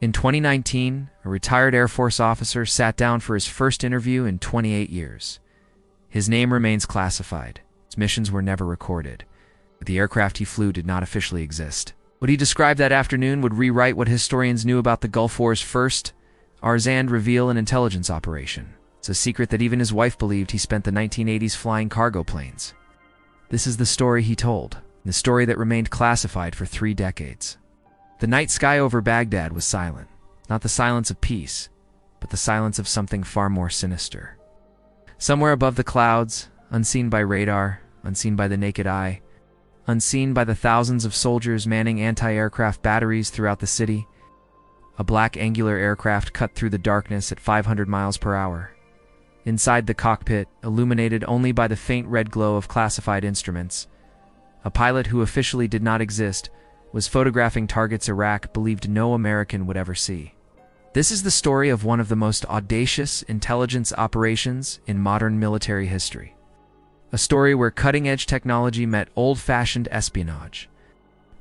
In 2019, a retired Air Force officer sat down for his first interview in 28 years. His name remains classified. His missions were never recorded. But the aircraft he flew did not officially exist. What he described that afternoon would rewrite what historians knew about the Gulf War's first Arzand reveal an intelligence operation. It's a secret that even his wife believed he spent the 1980s flying cargo planes. This is the story he told, the story that remained classified for 3 decades. The night sky over Baghdad was silent, not the silence of peace, but the silence of something far more sinister. Somewhere above the clouds, unseen by radar, unseen by the naked eye, unseen by the thousands of soldiers manning anti-aircraft batteries throughout the city, a black angular aircraft cut through the darkness at 500 miles per hour. Inside the cockpit, illuminated only by the faint red glow of classified instruments, a pilot who officially did not exist was photographing targets Iraq believed no American would ever see. This is the story of one of the most audacious intelligence operations in modern military history. A story where cutting-edge technology met old-fashioned espionage,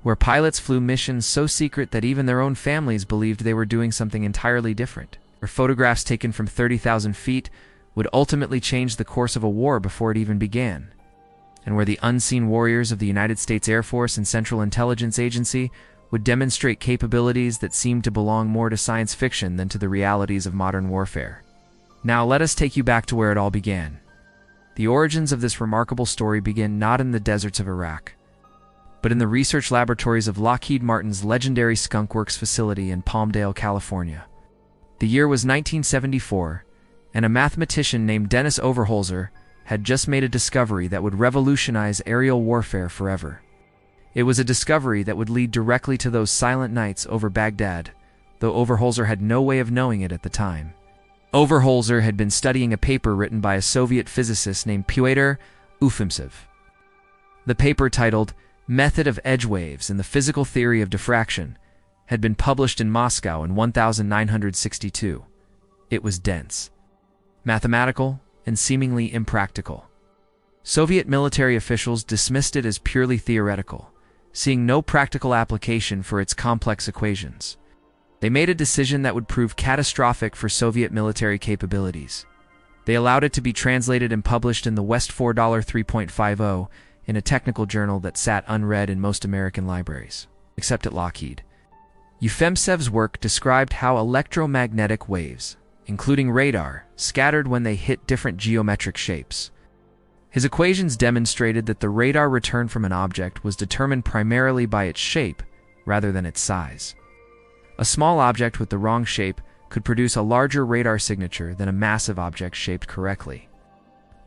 where pilots flew missions so secret that even their own families believed they were doing something entirely different, where photographs taken from 30,000 feet would ultimately change the course of a war before it even began, and where the unseen warriors of the United States Air Force and Central Intelligence Agency would demonstrate capabilities that seemed to belong more to science fiction than to the realities of modern warfare. Now let us take you back to where it all began. The origins of this remarkable story begin not in the deserts of Iraq, but in the research laboratories of Lockheed Martin's legendary Skunk Works facility in Palmdale, California. The year was 1974, and a mathematician named Dennis Overholser had just made a discovery that would revolutionize aerial warfare forever. It was a discovery that would lead directly to those silent nights over Baghdad, though Overholser had no way of knowing it at the time. Overholser had been studying a paper written by a Soviet physicist named Pyotr Ufimtsev. The paper, titled Method of Edge Waves and the Physical Theory of Diffraction, had been published in Moscow in 1962. It was dense, mathematical, and seemingly impractical. Soviet military officials dismissed it as purely theoretical, seeing no practical application for its complex equations. They made a decision that would prove catastrophic for Soviet military capabilities. They allowed it to be translated and published in the West $4 3.50 in a technical journal that sat unread in most American libraries, except at Lockheed. Ufimtsev's work described how electromagnetic waves, including radar, scattered when they hit different geometric shapes. His equations demonstrated that the radar return from an object was determined primarily by its shape rather than its size. A small object with the wrong shape could produce a larger radar signature than a massive object shaped correctly.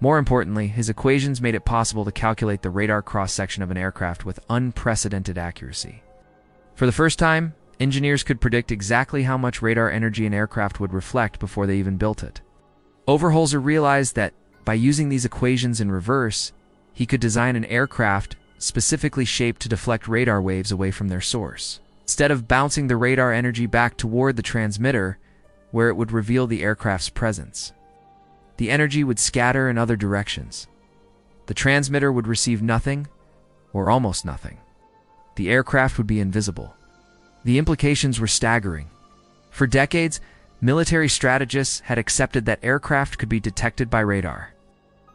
More importantly, his equations made it possible to calculate the radar cross-section of an aircraft with unprecedented accuracy. For the first time, engineers could predict exactly how much radar energy an aircraft would reflect before they even built it. Overholser realized that, by using these equations in reverse, he could design an aircraft specifically shaped to deflect radar waves away from their source, instead of bouncing the radar energy back toward the transmitter, where it would reveal the aircraft's presence. The energy would scatter in other directions. The transmitter would receive nothing, or almost nothing. The aircraft would be invisible. The implications were staggering. For decades, military strategists had accepted that aircraft could be detected by radar.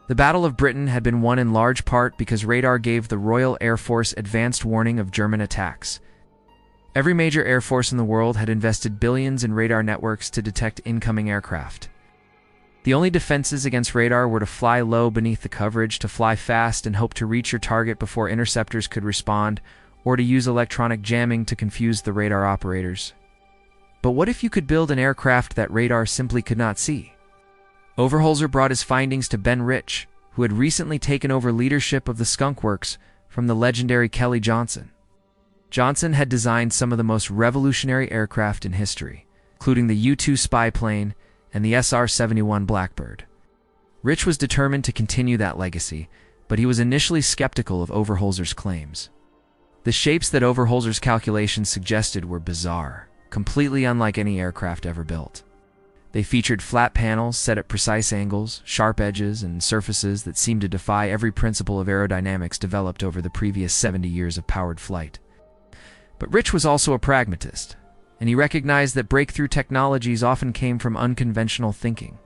The Battle of Britain had been won in large part because radar gave the Royal Air Force advanced warning of German attacks. Every major air force in the world had invested billions in radar networks to detect incoming aircraft. The only defenses against radar were to fly low beneath the coverage, to fly fast and hope to reach your target before interceptors could respond, or to use electronic jamming to confuse the radar operators. But what if you could build an aircraft that radar simply could not see? Overholser brought his findings to Ben Rich, who had recently taken over leadership of the Skunk Works from the legendary Kelly Johnson. Johnson had designed some of the most revolutionary aircraft in history, including the U-2 spy plane and the SR-71 Blackbird. Rich was determined to continue that legacy, but he was initially skeptical of Overholser's claims. The shapes that Overholser's calculations suggested were bizarre, completely unlike any aircraft ever built. They featured flat panels set at precise angles, sharp edges, and surfaces that seemed to defy every principle of aerodynamics developed over the previous 70 years of powered flight. But Rich was also a pragmatist, and he recognized that breakthrough technologies often came from unconventional thinking.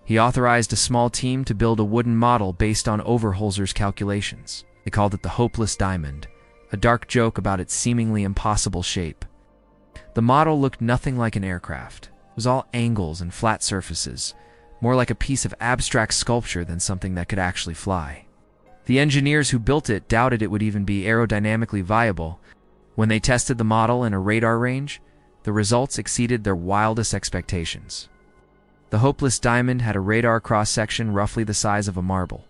He authorized a small team to build a wooden model based on Overholser's calculations. They called it the Hopeless Diamond, a dark joke about its seemingly impossible shape. The model looked nothing like an aircraft. It was all angles and flat surfaces, more like a piece of abstract sculpture than something that could actually fly. The engineers who built it doubted it would even be aerodynamically viable. When they tested the model in a radar range, the results exceeded their wildest expectations. The Hopeless Diamond had a radar cross-section roughly the size of a marble.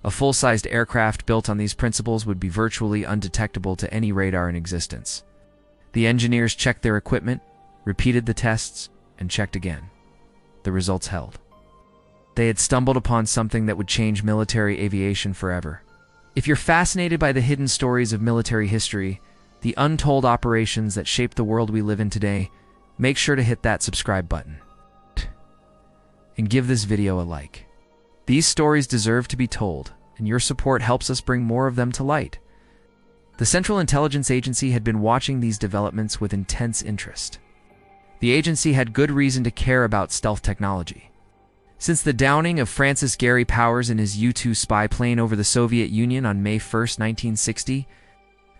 A full-sized aircraft built on these principles would be virtually undetectable to any radar in existence. The engineers checked their equipment, repeated the tests, and checked again. The results held. They had stumbled upon something that would change military aviation forever. If you're fascinated by the hidden stories of military history, the untold operations that shape the world we live in today, make sure to hit that subscribe button. And give this video a like. These stories deserve to be told, and your support helps us bring more of them to light. The Central Intelligence Agency had been watching these developments with intense interest. The agency had good reason to care about stealth technology. Since the downing of Francis Gary Powers in his U-2 spy plane over the Soviet Union on May 1, 1960,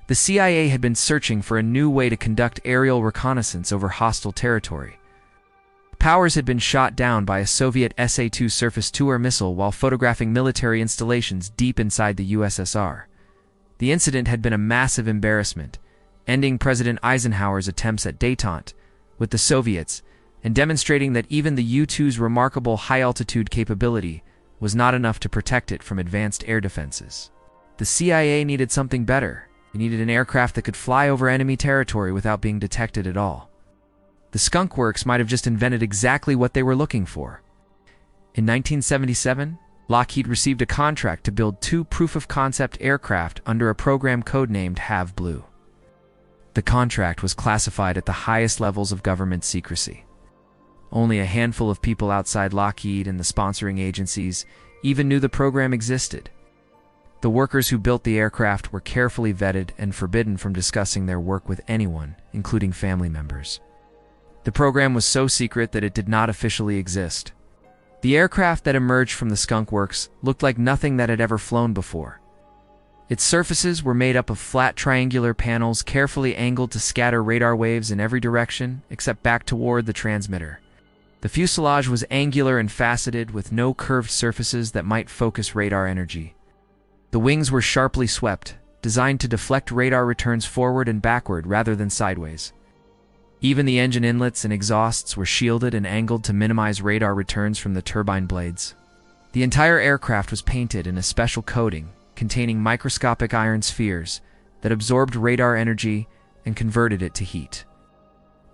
the CIA had been searching for a new way to conduct aerial reconnaissance over hostile territory. Powers had been shot down by a Soviet SA-2 surface-to-air missile while photographing military installations deep inside the USSR. The incident had been a massive embarrassment, ending President Eisenhower's attempts at détente with the Soviets and demonstrating that even the U-2's remarkable high-altitude capability was not enough to protect it from advanced air defenses. The CIA needed something better. They needed an aircraft that could fly over enemy territory without being detected at all. The Skunk Works might have just invented exactly what they were looking for. In 1977, Lockheed received a contract to build 2 proof-of-concept aircraft under a program codenamed Have Blue. The contract was classified at the highest levels of government secrecy. Only a handful of people outside Lockheed and the sponsoring agencies even knew the program existed. The workers who built the aircraft were carefully vetted and forbidden from discussing their work with anyone, including family members. The program was so secret that it did not officially exist. The aircraft that emerged from the Skunk Works looked like nothing that had ever flown before. Its surfaces were made up of flat triangular panels carefully angled to scatter radar waves in every direction except back toward the transmitter. The fuselage was angular and faceted with no curved surfaces that might focus radar energy. The wings were sharply swept, designed to deflect radar returns forward and backward rather than sideways. Even the engine inlets and exhausts were shielded and angled to minimize radar returns from the turbine blades. The entire aircraft was painted in a special coating containing microscopic iron spheres that absorbed radar energy and converted it to heat.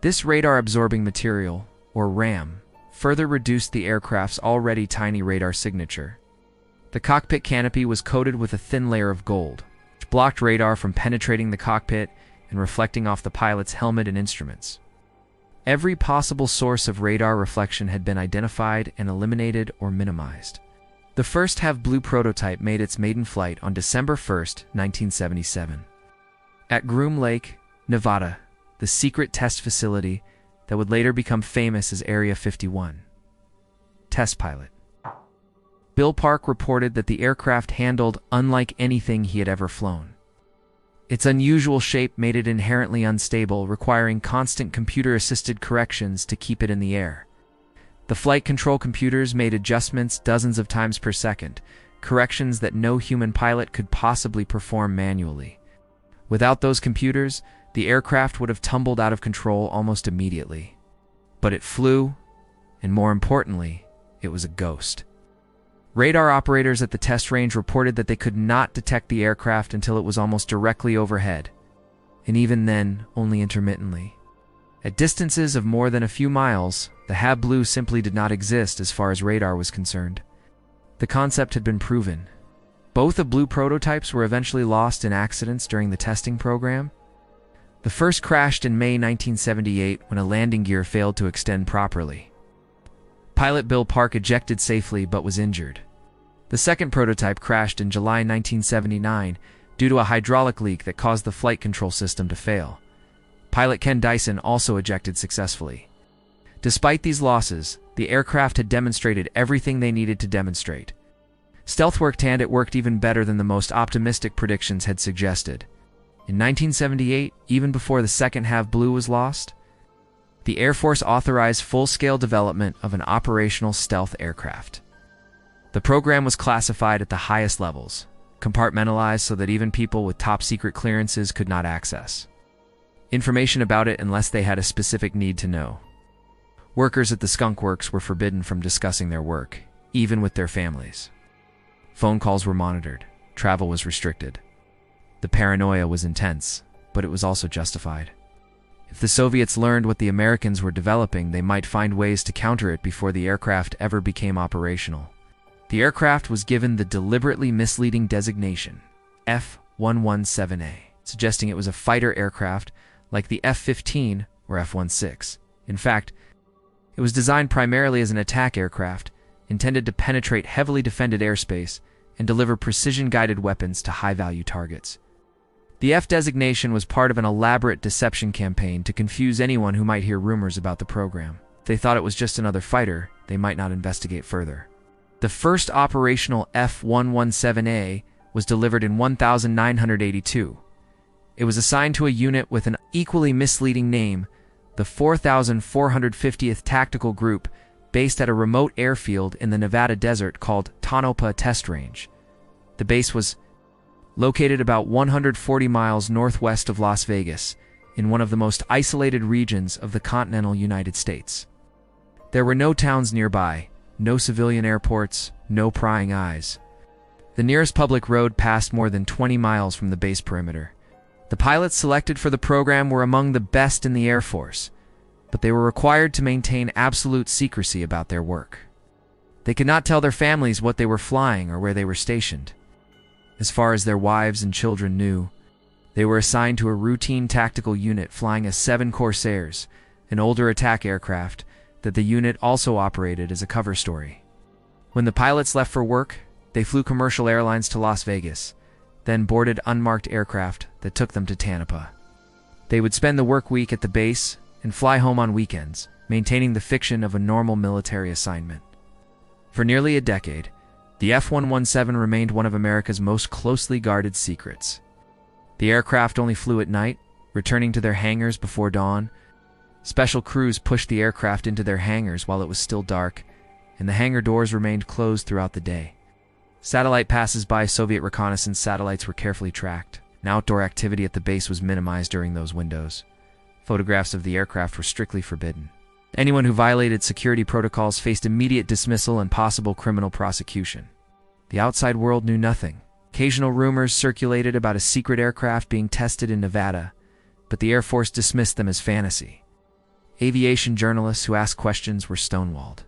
This radar-absorbing material, or RAM, further reduced the aircraft's already tiny radar signature. The cockpit canopy was coated with a thin layer of gold, which blocked radar from penetrating the cockpit and reflecting off the pilot's helmet and instruments. Every possible source of radar reflection had been identified and eliminated or minimized. The first Have Blue prototype made its maiden flight on December 1, 1977. At Groom Lake, Nevada, the secret test facility that would later become famous as Area 51. Test pilot Bill Park reported that the aircraft handled unlike anything he had ever flown. Its unusual shape made it inherently unstable, requiring constant computer-assisted corrections to keep it in the air. The flight control computers made adjustments dozens of times per second, corrections that no human pilot could possibly perform manually. Without those computers, the aircraft would have tumbled out of control almost immediately. But it flew, and more importantly, it was a ghost. Radar operators at the test range reported that they could not detect the aircraft until it was almost directly overhead, and even then, only intermittently. At distances of more than a few miles, the Have Blue simply did not exist as far as radar was concerned. The concept had been proven. Both of Blue prototypes were eventually lost in accidents during the testing program. The first crashed in May 1978 when a landing gear failed to extend properly. Pilot Bill Park ejected safely but was injured. The second prototype crashed in July 1979 due to a hydraulic leak that caused the flight control system to fail. Pilot Ken Dyson also ejected successfully. Despite these losses, the aircraft had demonstrated everything they needed to demonstrate. Stealth worked, and it worked even better than the most optimistic predictions had suggested. In 1978, even before the second half blue was lost, the Air Force authorized full-scale development of an operational stealth aircraft. The program was classified at the highest levels, compartmentalized so that even people with top-secret clearances could not access information about it unless they had a specific need to know. Workers at the Skunk Works were forbidden from discussing their work, even with their families. Phone calls were monitored. Travel was restricted. The paranoia was intense, but it was also justified. If the Soviets learned what the Americans were developing, they might find ways to counter it before the aircraft ever became operational. The aircraft was given the deliberately misleading designation, F-117A, suggesting it was a fighter aircraft like the F-15 or F-16. In fact, it was designed primarily as an attack aircraft, intended to penetrate heavily defended airspace and deliver precision-guided weapons to high-value targets. The F designation was part of an elaborate deception campaign to confuse anyone who might hear rumors about the program. If they thought it was just another fighter, they might not investigate further. The first operational F-117A was delivered in 1982. It was assigned to a unit with an equally misleading name, the 4,450th Tactical Group, based at a remote airfield in the Nevada desert called Tonopah Test Range. The base was located about 140 miles northwest of Las Vegas, in one of the most isolated regions of the continental United States. There were no towns nearby, no civilian airports, no prying eyes. The nearest public road passed more than 20 miles from the base perimeter. The pilots selected for the program were among the best in the Air Force, but they were required to maintain absolute secrecy about their work. They could not tell their families what they were flying or where they were stationed. As far as their wives and children knew, they were assigned to a routine tactical unit flying a 7 Corsairs, an older attack aircraft that the unit also operated as a cover story. When the pilots left for work, they flew commercial airlines to Las Vegas, then boarded unmarked aircraft that took them to Tonopah. They would spend the work week at the base and fly home on weekends, maintaining the fiction of a normal military assignment. For nearly a decade, the F-117 remained one of America's most closely guarded secrets. The aircraft only flew at night, returning to their hangars before dawn. Special crews pushed the aircraft into their hangars while it was still dark, and the hangar doors remained closed throughout the day. Satellite passes by Soviet reconnaissance satellites were carefully tracked, and outdoor activity at the base was minimized during those windows. Photographs of the aircraft were strictly forbidden. Anyone who violated security protocols faced immediate dismissal and possible criminal prosecution. The outside world knew nothing. Occasional rumors circulated about a secret aircraft being tested in Nevada, but the Air Force dismissed them as fantasy. Aviation journalists who asked questions were stonewalled.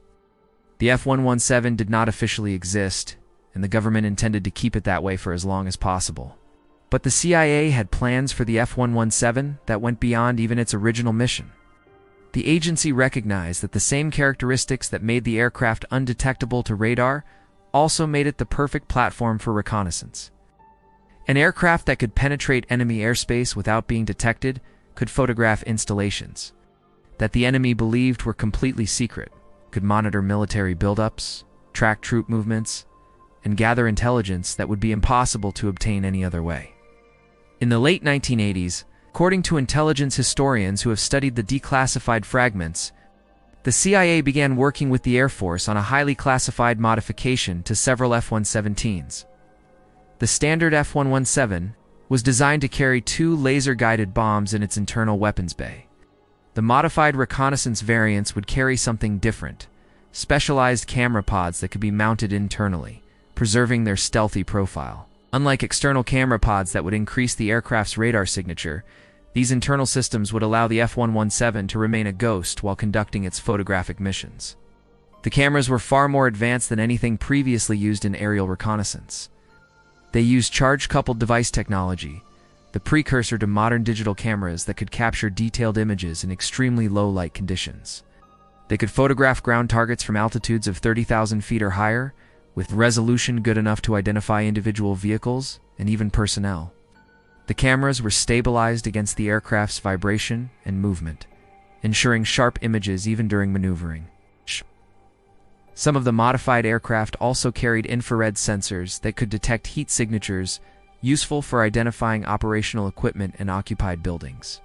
The F-117 did not officially exist, and the government intended to keep it that way for as long as possible. But the CIA had plans for the F-117 that went beyond even its original mission. The agency recognized that the same characteristics that made the aircraft undetectable to radar also made it the perfect platform for reconnaissance. An aircraft that could penetrate enemy airspace without being detected could photograph installations that the enemy believed were completely secret, could monitor military buildups, track troop movements, and gather intelligence that would be impossible to obtain any other way. In the late 1980s, according to intelligence historians who have studied the declassified fragments, the CIA began working with the Air Force on a highly classified modification to several F-117s. The standard F-117 was designed to carry 2 laser-guided bombs in its internal weapons bay. The modified reconnaissance variants would carry something different, specialized camera pods that could be mounted internally, preserving their stealthy profile. Unlike external camera pods that would increase the aircraft's radar signature, these internal systems would allow the F-117 to remain a ghost while conducting its photographic missions. The cameras were far more advanced than anything previously used in aerial reconnaissance. They used charge-coupled device technology, the precursor to modern digital cameras that could capture detailed images in extremely low light conditions. They could photograph ground targets from altitudes of 30,000 feet or higher, with resolution good enough to identify individual vehicles and even personnel. The cameras were stabilized against the aircraft's vibration and movement, ensuring sharp images even during maneuvering. Some of the modified aircraft also carried infrared sensors that could detect heat signatures, useful for identifying operational equipment and occupied buildings.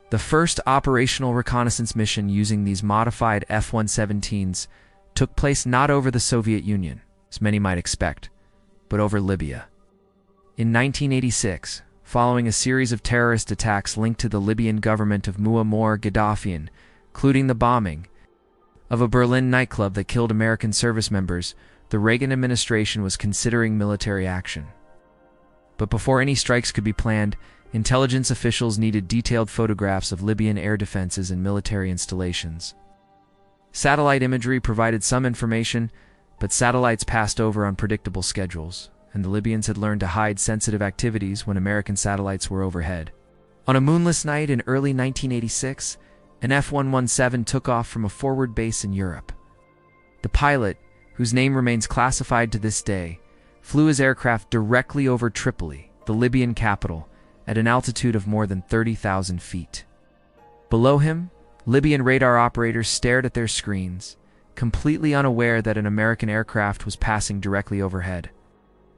The first operational reconnaissance mission using these modified F-117s took place not over the Soviet Union, as many might expect, but over Libya. In 1986, following a series of terrorist attacks linked to the Libyan government of Muammar Gaddafi, including the bombing of a Berlin nightclub that killed American service members, the Reagan administration was considering military action. But before any strikes could be planned, intelligence officials needed detailed photographs of Libyan air defenses and military installations. Satellite imagery provided some information, but satellites passed over unpredictable schedules, and the Libyans had learned to hide sensitive activities when American satellites were overhead. On a moonless night in early 1986, an F-117 took off from a forward base in Europe. The pilot, whose name remains classified to this day, flew his aircraft directly over Tripoli, the Libyan capital, at an altitude of more than 30,000 feet. Below him, Libyan radar operators stared at their screens, completely unaware that an American aircraft was passing directly overhead.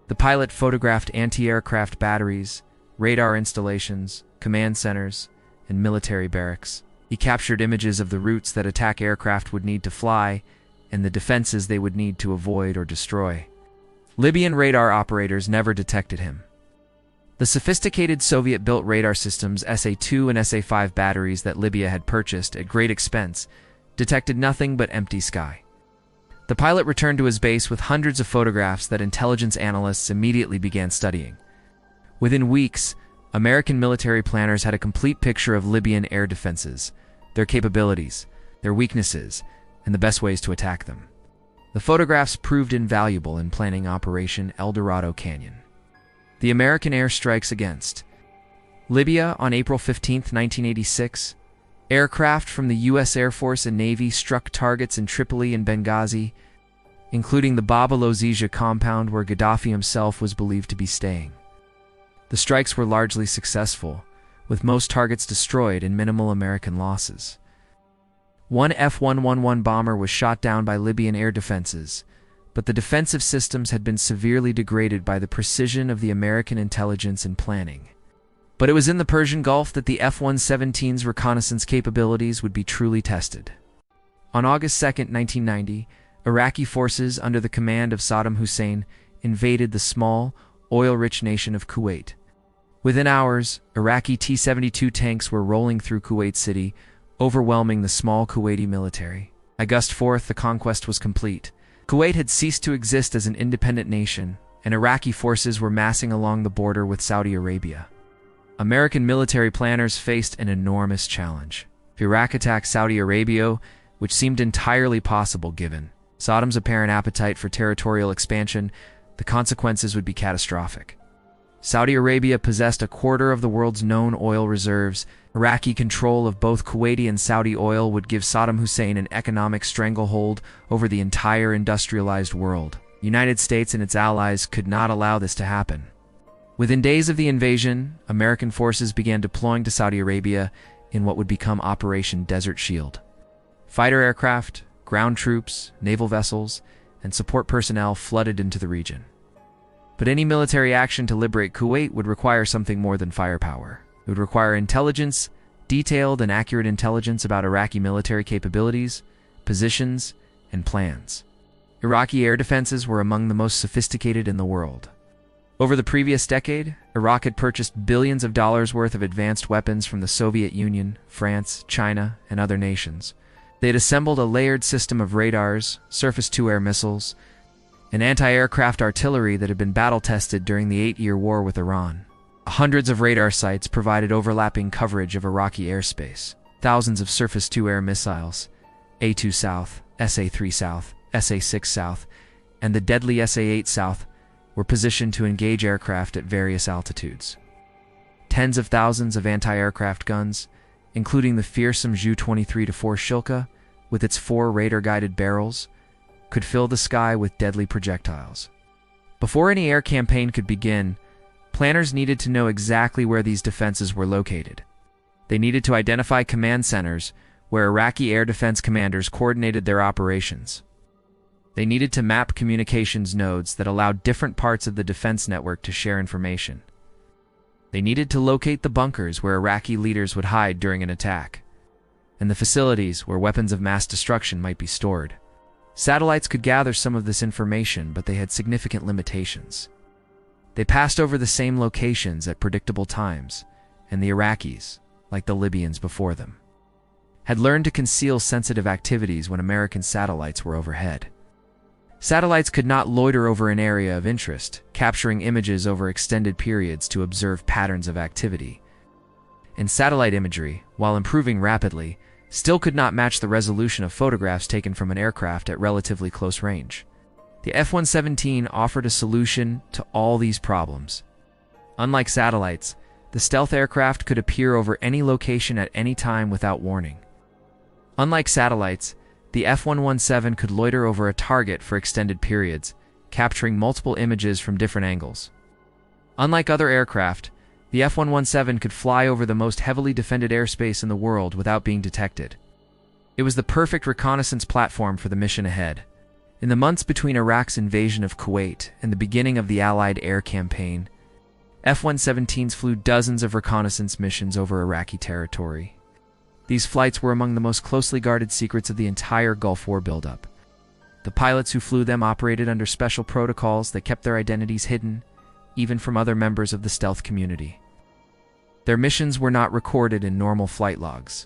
The pilot photographed anti-aircraft batteries, radar installations, command centers, and military barracks. He captured images of the routes that attack aircraft would need to fly and the defenses they would need to avoid or destroy. Libyan radar operators never detected him. The sophisticated Soviet-built radar systems SA-2 and SA-5 batteries that Libya had purchased at great expense detected nothing but empty sky. The pilot returned to his base with hundreds of photographs that intelligence analysts immediately began studying. Within weeks, American military planners had a complete picture of Libyan air defenses, their capabilities, their weaknesses, and the best ways to attack them. The photographs proved invaluable in planning Operation El Dorado Canyon. The American airstrikes against Libya on April 15, 1986. Aircraft from the U.S. Air Force and Navy struck targets in Tripoli and Benghazi, including the Bab el-Ozija compound where Gaddafi himself was believed to be staying. The strikes were largely successful, with most targets destroyed and minimal American losses. One F-111 bomber was shot down by Libyan air defenses, but the defensive systems had been severely degraded by the precision of the American intelligence and planning. But it was in the Persian Gulf that the F-117's reconnaissance capabilities would be truly tested. On August 2, 1990, Iraqi forces under the command of Saddam Hussein invaded the small, oil-rich nation of Kuwait. Within hours, Iraqi T-72 tanks were rolling through Kuwait City, overwhelming the small Kuwaiti military. August 4th, the conquest was complete. Kuwait had ceased to exist as an independent nation, and Iraqi forces were massing along the border with Saudi Arabia. American military planners faced an enormous challenge. If Iraq attacked Saudi Arabia, which seemed entirely possible given Saddam's apparent appetite for territorial expansion, the consequences would be catastrophic. Saudi Arabia possessed a quarter of the world's known oil reserves. Iraqi control of both Kuwaiti and Saudi oil would give Saddam Hussein an economic stranglehold over the entire industrialized world. The United States and its allies could not allow this to happen. Within days of the invasion, American forces began deploying to Saudi Arabia in what would become Operation Desert Shield. Fighter aircraft, ground troops, naval vessels, and support personnel flooded into the region. But any military action to liberate Kuwait would require something more than firepower. It would require intelligence, detailed and accurate intelligence about Iraqi military capabilities, positions, and plans. Iraqi air defenses were among the most sophisticated in the world. Over the previous decade, Iraq had purchased billions of dollars worth of advanced weapons from the Soviet Union, France, China, and other nations. They had assembled a layered system of radars, surface-to-air missiles, and anti-aircraft artillery that had been battle-tested during the 8-year war with Iran. Hundreds of radar sites provided overlapping coverage of Iraqi airspace. Thousands of surface-to-air missiles, A-2 South, SA-3 South, SA-6 South, and the deadly SA-8 South, were positioned to engage aircraft at various altitudes. Tens of thousands of anti-aircraft guns, including the fearsome Ju-23-4 Shilka, with its 4 radar-guided barrels, could fill the sky with deadly projectiles. Before any air campaign could begin, Planners needed to know exactly where these defenses were located. They needed to identify command centers where Iraqi air defense commanders coordinated their operations. They needed to map communications nodes that allowed different parts of the defense network to share information. They needed to locate the bunkers where Iraqi leaders would hide during an attack, and the facilities where weapons of mass destruction might be stored. Satellites could gather some of this information, but they had significant limitations. They passed over the same locations at predictable times, and the Iraqis, like the Libyans before them, had learned to conceal sensitive activities when American satellites were overhead. Satellites could not loiter over an area of interest, capturing images over extended periods to observe patterns of activity. And satellite imagery, while improving rapidly, still could not match the resolution of photographs taken from an aircraft at relatively close range. The F-117 offered a solution to all these problems. Unlike satellites, the stealth aircraft could appear over any location at any time without warning. Unlike satellites, the F-117 could loiter over a target for extended periods, capturing multiple images from different angles. Unlike other aircraft, the F-117 could fly over the most heavily defended airspace in the world without being detected. It was the perfect reconnaissance platform for the mission ahead. In the months between Iraq's invasion of Kuwait and the beginning of the Allied air campaign, F-117s flew dozens of reconnaissance missions over Iraqi territory. These flights were among the most closely guarded secrets of the entire Gulf War buildup. The pilots who flew them operated under special protocols that kept their identities hidden, even from other members of the stealth community. Their missions were not recorded in normal flight logs.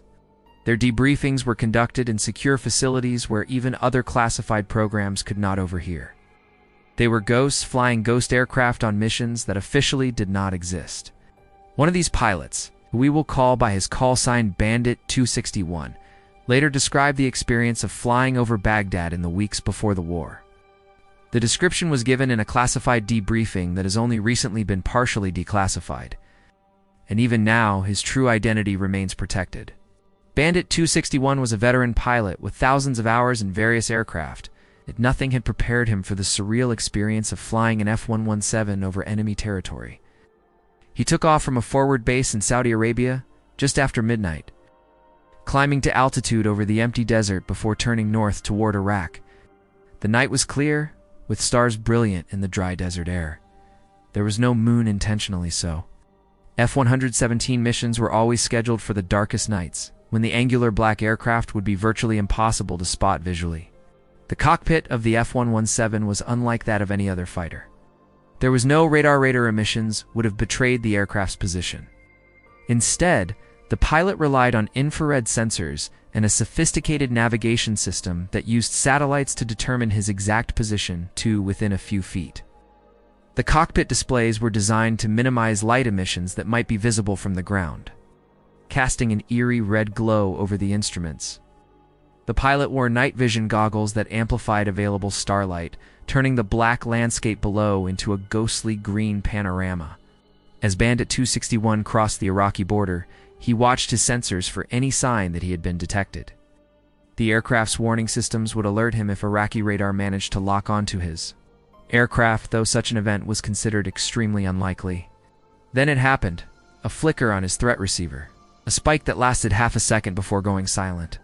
Their debriefings were conducted in secure facilities where even other classified programs could not overhear. They were ghosts flying ghost aircraft on missions that officially did not exist. One of these pilots, who we will call by his call sign Bandit 261, later described the experience of flying over Baghdad in the weeks before the war. The description was given in a classified debriefing that has only recently been partially declassified, and even now his true identity remains protected. Bandit 261 was a veteran pilot with thousands of hours in various aircraft, yet nothing had prepared him for the surreal experience of flying an F-117 over enemy territory. He took off from a forward base in Saudi Arabia just after midnight, climbing to altitude over the empty desert before turning north toward Iraq. The night was clear, with stars brilliant in the dry desert air. There was no moon intentionally so. F-117 missions were always scheduled for the darkest nights, when the angular black aircraft would be virtually impossible to spot visually. The cockpit of the F-117 was unlike that of any other fighter. There was no radar emissions would have betrayed the aircraft's position. Instead, the pilot relied on infrared sensors and a sophisticated navigation system that used satellites to determine his exact position to within a few feet. The cockpit displays were designed to minimize light emissions that might be visible from the ground, casting an eerie red glow over the instruments. The pilot wore night vision goggles that amplified available starlight, turning the black landscape below into a ghostly green panorama. As Bandit 261 crossed the Iraqi border, he watched his sensors for any sign that he had been detected. The aircraft's warning systems would alert him if Iraqi radar managed to lock onto his aircraft, though such an event was considered extremely unlikely. Then it happened, a flicker on his threat receiver, a spike that lasted half a second before going silent.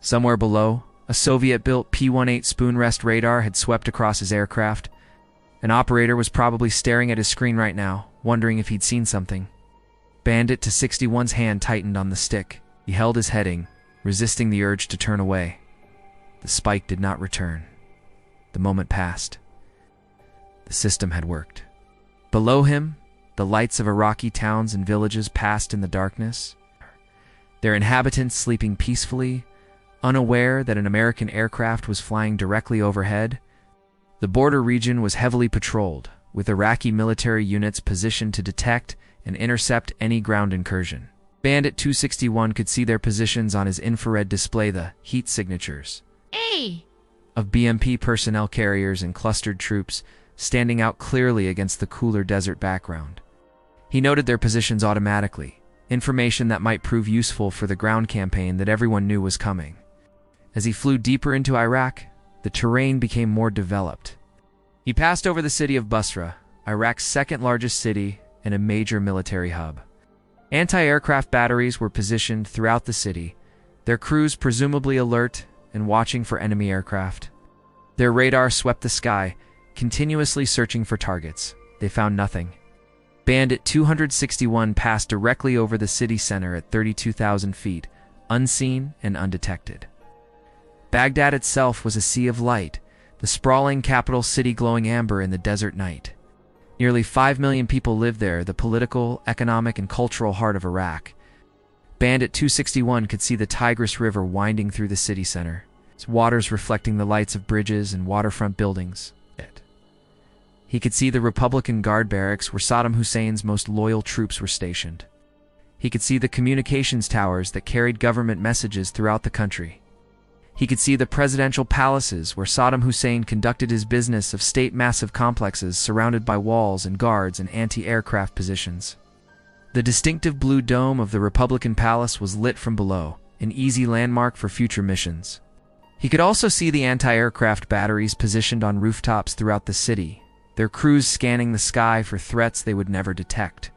Somewhere below, a Soviet-built P-18 spoon rest radar had swept across his aircraft. An operator was probably staring at his screen right now, wondering if he'd seen something. Bandit 261's hand tightened on the stick. He held his heading, resisting the urge to turn away. The spike did not return. The moment passed. The system had worked. Below him, the lights of Iraqi towns and villages passed in the darkness, their inhabitants sleeping peacefully, unaware that an American aircraft was flying directly overhead. The border region was heavily patrolled, with Iraqi military units positioned to detect and intercept any ground incursion. Bandit 261 could see their positions on his infrared display, the heat signatures of BMP personnel carriers and clustered troops standing out clearly against the cooler desert background. He noted their positions automatically, information that might prove useful for the ground campaign that everyone knew was coming. As he flew deeper into Iraq, the terrain became more developed. He passed over the city of Basra, Iraq's second-largest city and a major military hub. Anti-aircraft batteries were positioned throughout the city, their crews presumably alert and watching for enemy aircraft. Their radar swept the sky, continuously searching for targets. They found nothing. Bandit 261 passed directly over the city center at 32,000 feet, unseen and undetected. Baghdad itself was a sea of light, the sprawling capital city glowing amber in the desert night. Nearly 5 million people lived there, the political, economic, and cultural heart of Iraq. Bandit 261 could see the Tigris River winding through the city center, its waters reflecting the lights of bridges and waterfront buildings. He could see the Republican Guard barracks where Saddam Hussein's most loyal troops were stationed. He could see the communications towers that carried government messages throughout the country. He could see the presidential palaces where Saddam Hussein conducted his business of state massive complexes surrounded by walls and guards and anti-aircraft positions. The distinctive blue dome of the Republican Palace was lit from below, an easy landmark for future missions. He could also see the anti-aircraft batteries positioned on rooftops throughout the city, their crews scanning the sky for threats they would never detect.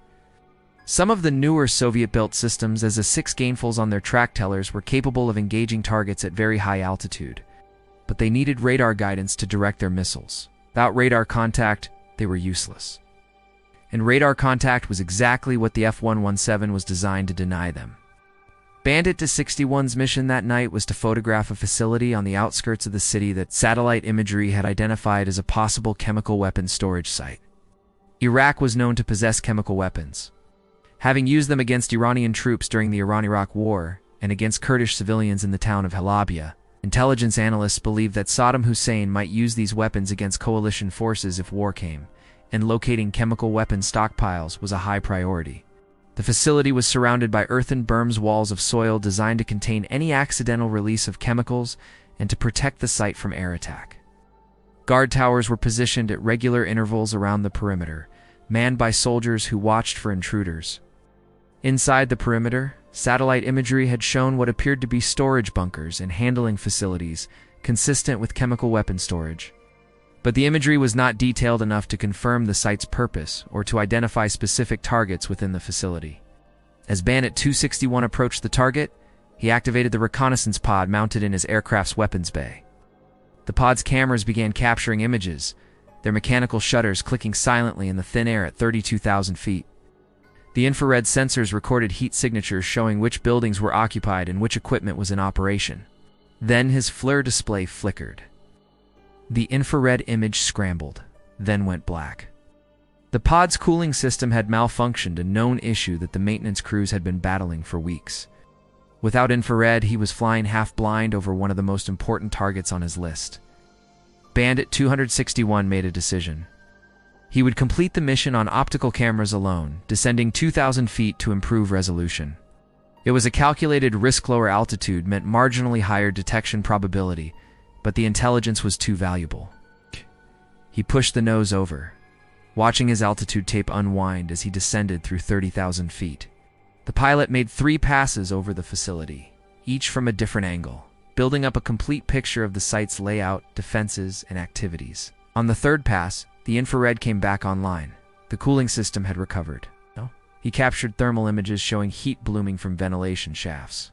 Some of the newer Soviet-built systems, as the 6 gainfuls on their track tellers, were capable of engaging targets at very high altitude, but they needed radar guidance to direct their missiles. Without radar contact, they were useless. And radar contact was exactly what the F-117 was designed to deny them. Bandit 261's mission that night was to photograph a facility on the outskirts of the city that satellite imagery had identified as a possible chemical weapons storage site. Iraq was known to possess chemical weapons. Having used them against Iranian troops during the Iran-Iraq War and against Kurdish civilians in the town of Halabja, intelligence analysts believed that Saddam Hussein might use these weapons against coalition forces if war came, and locating chemical weapons stockpiles was a high priority. The facility was surrounded by earthen berms, walls of soil designed to contain any accidental release of chemicals and to protect the site from air attack. Guard towers were positioned at regular intervals around the perimeter, manned by soldiers who watched for intruders. Inside the perimeter, satellite imagery had shown what appeared to be storage bunkers and handling facilities consistent with chemical weapon storage. But the imagery was not detailed enough to confirm the site's purpose or to identify specific targets within the facility. As Bandit 261 approached the target, he activated the reconnaissance pod mounted in his aircraft's weapons bay. The pod's cameras began capturing images, their mechanical shutters clicking silently in the thin air at 32,000 feet. The infrared sensors recorded heat signatures showing which buildings were occupied and which equipment was in operation. Then his FLIR display flickered. The infrared image scrambled, then went black. The pod's cooling system had malfunctioned, a known issue that the maintenance crews had been battling for weeks. Without infrared, he was flying half-blind over one of the most important targets on his list. Bandit 261 made a decision. He would complete the mission on optical cameras alone, descending 2,000 feet to improve resolution. It was a calculated risk. Lower altitude meant marginally higher detection probability, but the intelligence was too valuable. He pushed the nose over, watching his altitude tape unwind as he descended through 30,000 feet. The pilot made 3 passes over the facility, each from a different angle, building up a complete picture of the site's layout, defenses, and activities. On the 3rd pass, the infrared came back online. The cooling system had recovered. He captured thermal images showing heat blooming from ventilation shafts,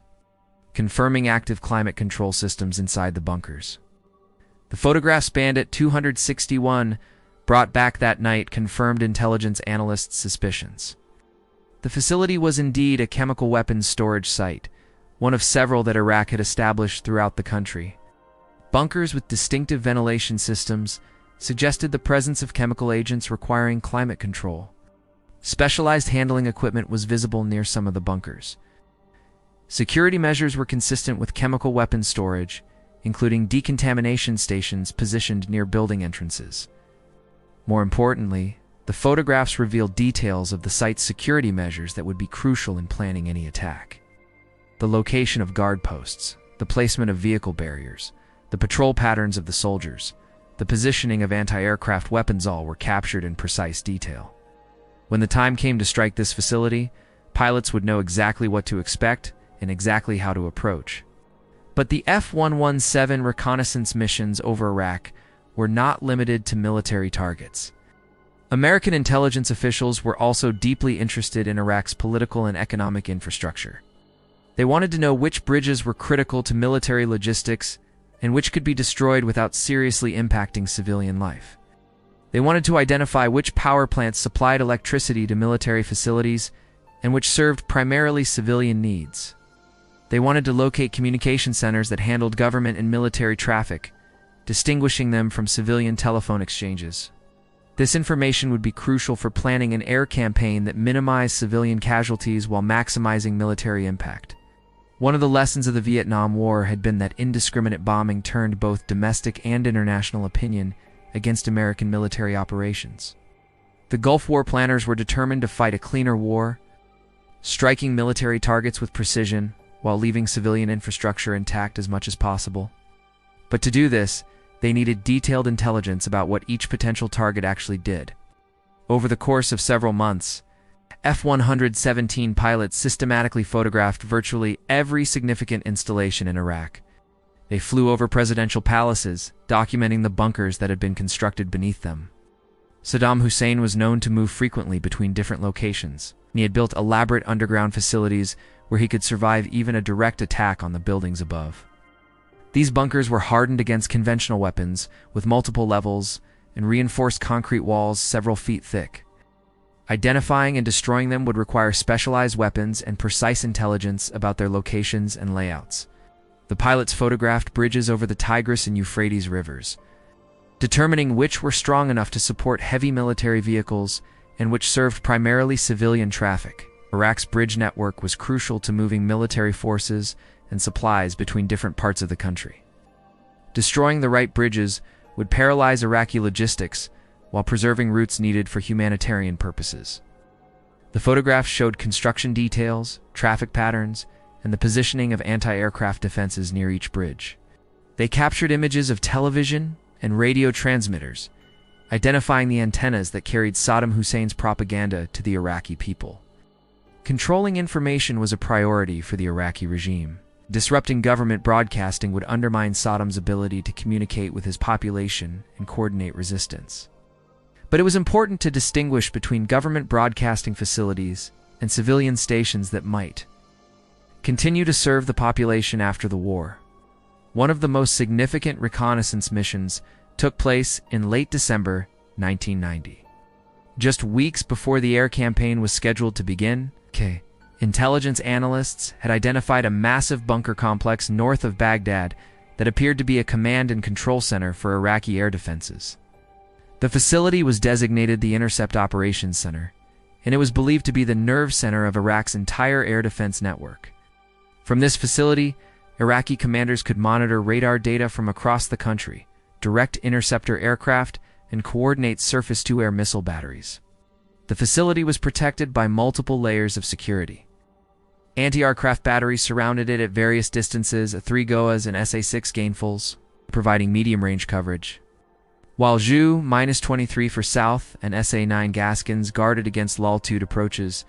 confirming active climate control systems inside the bunkers. The photographs Bandit 261 brought back that night confirmed intelligence analysts' suspicions. The facility was indeed a chemical weapons storage site, one of several that Iraq had established throughout the country. Bunkers with distinctive ventilation systems suggested the presence of chemical agents requiring climate control. Specialized handling equipment was visible near some of the bunkers. Security measures were consistent with chemical weapons storage, including decontamination stations positioned near building entrances. More importantly, the photographs revealed details of the site's security measures that would be crucial in planning any attack. The location of guard posts, the placement of vehicle barriers, the patrol patterns of the soldiers, the positioning of anti-aircraft weapons all were captured in precise detail. When the time came to strike this facility, pilots would know exactly what to expect and exactly how to approach. But the F-117 reconnaissance missions over Iraq were not limited to military targets. American intelligence officials were also deeply interested in Iraq's political and economic infrastructure. They wanted to know which bridges were critical to military logistics and which could be destroyed without seriously impacting civilian life. They wanted to identify which power plants supplied electricity to military facilities and which served primarily civilian needs. They wanted to locate communication centers that handled government and military traffic, distinguishing them from civilian telephone exchanges. This information would be crucial for planning an air campaign that minimized civilian casualties while maximizing military impact. One of the lessons of the Vietnam War had been that indiscriminate bombing turned both domestic and international opinion against American military operations. The Gulf War planners were determined to fight a cleaner war, striking military targets with precision while leaving civilian infrastructure intact as much as possible. But to do this, they needed detailed intelligence about what each potential target actually did. Over the course of several months, F-117 pilots systematically photographed virtually every significant installation in Iraq. They flew over presidential palaces, documenting the bunkers that had been constructed beneath them. Saddam Hussein was known to move frequently between different locations, and he had built elaborate underground facilities where he could survive even a direct attack on the buildings above. These bunkers were hardened against conventional weapons, with multiple levels and reinforced concrete walls several feet thick. Identifying and destroying them would require specialized weapons and precise intelligence about their locations and layouts. The pilots photographed bridges over the Tigris and Euphrates rivers, determining which were strong enough to support heavy military vehicles and which served primarily civilian traffic. Iraq's bridge network was crucial to moving military forces and supplies between different parts of the country. Destroying the right bridges would paralyze Iraqi logistics while preserving routes needed for humanitarian purposes. The photographs showed construction details, traffic patterns, and the positioning of anti-aircraft defenses near each bridge. They captured images of television and radio transmitters, identifying the antennas that carried Saddam Hussein's propaganda to the Iraqi people. Controlling information was a priority for the Iraqi regime. Disrupting government broadcasting would undermine Saddam's ability to communicate with his population and coordinate resistance. But it was important to distinguish between government broadcasting facilities and civilian stations that might continue to serve the population after the war. One of the most significant reconnaissance missions took place in late December 1990. Just weeks before the air campaign was scheduled to begin, intelligence analysts had identified a massive bunker complex north of Baghdad that appeared to be a command and control center for Iraqi air defenses. The facility was designated the Intercept Operations Center, and it was believed to be the nerve center of Iraq's entire air defense network. From this facility, Iraqi commanders could monitor radar data from across the country, direct interceptor aircraft, and coordinate surface-to-air missile batteries. The facility was protected by multiple layers of security. Anti-aircraft batteries surrounded it at various distances, 3 GOAs and SA-6 gainfuls, providing medium-range coverage, while Ju-23 for south and SA-9 Gaskins guarded against Lal-2 approaches.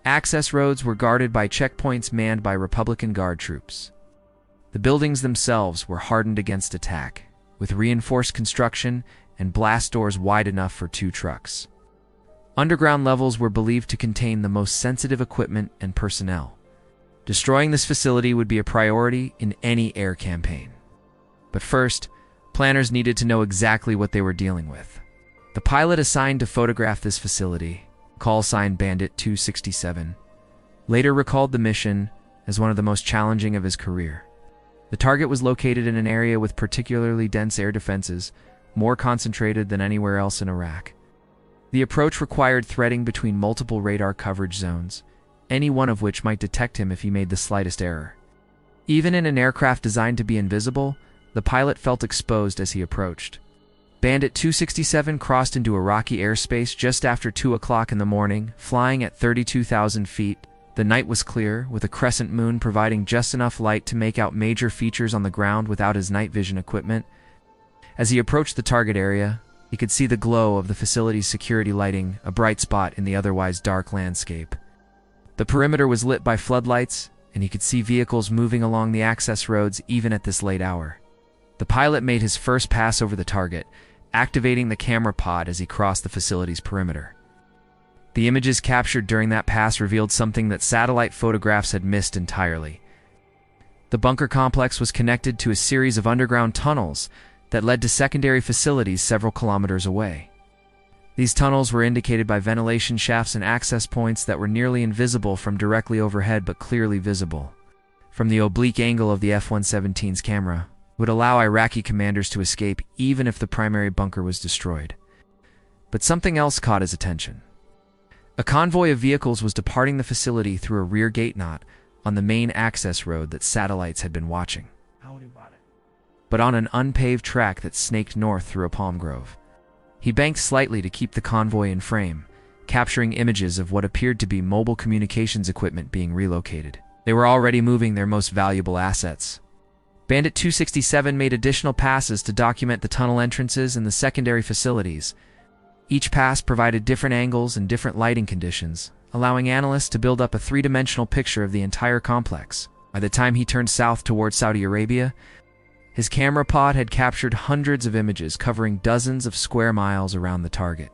Access roads were guarded by checkpoints manned by Republican Guard troops. The buildings themselves were hardened against attack, with reinforced construction and blast doors wide enough for 2 trucks. Underground levels were believed to contain the most sensitive equipment and personnel. Destroying this facility would be a priority in any air campaign. But first, planners needed to know exactly what they were dealing with. The pilot assigned to photograph this facility, call sign Bandit 267, later recalled the mission as one of the most challenging of his career. The target was located in an area with particularly dense air defenses, more concentrated than anywhere else in Iraq. The approach required threading between multiple radar coverage zones, any one of which might detect him if he made the slightest error. Even in an aircraft designed to be invisible, the pilot felt exposed as he approached. Bandit 267 crossed into Iraqi airspace just after 2 o'clock in the morning, flying at 32,000 feet. The night was clear, with a crescent moon providing just enough light to make out major features on the ground without his night vision equipment. As he approached the target area, he could see the glow of the facility's security lighting, a bright spot in the otherwise dark landscape. The perimeter was lit by floodlights, and he could see vehicles moving along the access roads even at this late hour. The pilot made his first pass over the target, activating the camera pod as he crossed the facility's perimeter. The images captured during that pass revealed something that satellite photographs had missed entirely. The bunker complex was connected to a series of underground tunnels that led to secondary facilities several kilometers away. These tunnels were indicated by ventilation shafts and access points that were nearly invisible from directly overhead but clearly visible from the oblique angle of the F-117's camera, would allow Iraqi commanders to escape even if the primary bunker was destroyed. But something else caught his attention. A convoy of vehicles was departing the facility through a rear gate knot on the main access road that satellites had been watching, but on an unpaved track that snaked north through a palm grove. He banked slightly to keep the convoy in frame, capturing images of what appeared to be mobile communications equipment being relocated. They were already moving their most valuable assets. Bandit 267 made additional passes to document the tunnel entrances and the secondary facilities. Each pass provided different angles and different lighting conditions, allowing analysts to build up a three-dimensional picture of the entire complex. By the time he turned south towards Saudi Arabia, his camera pod had captured hundreds of images covering dozens of square miles around the target.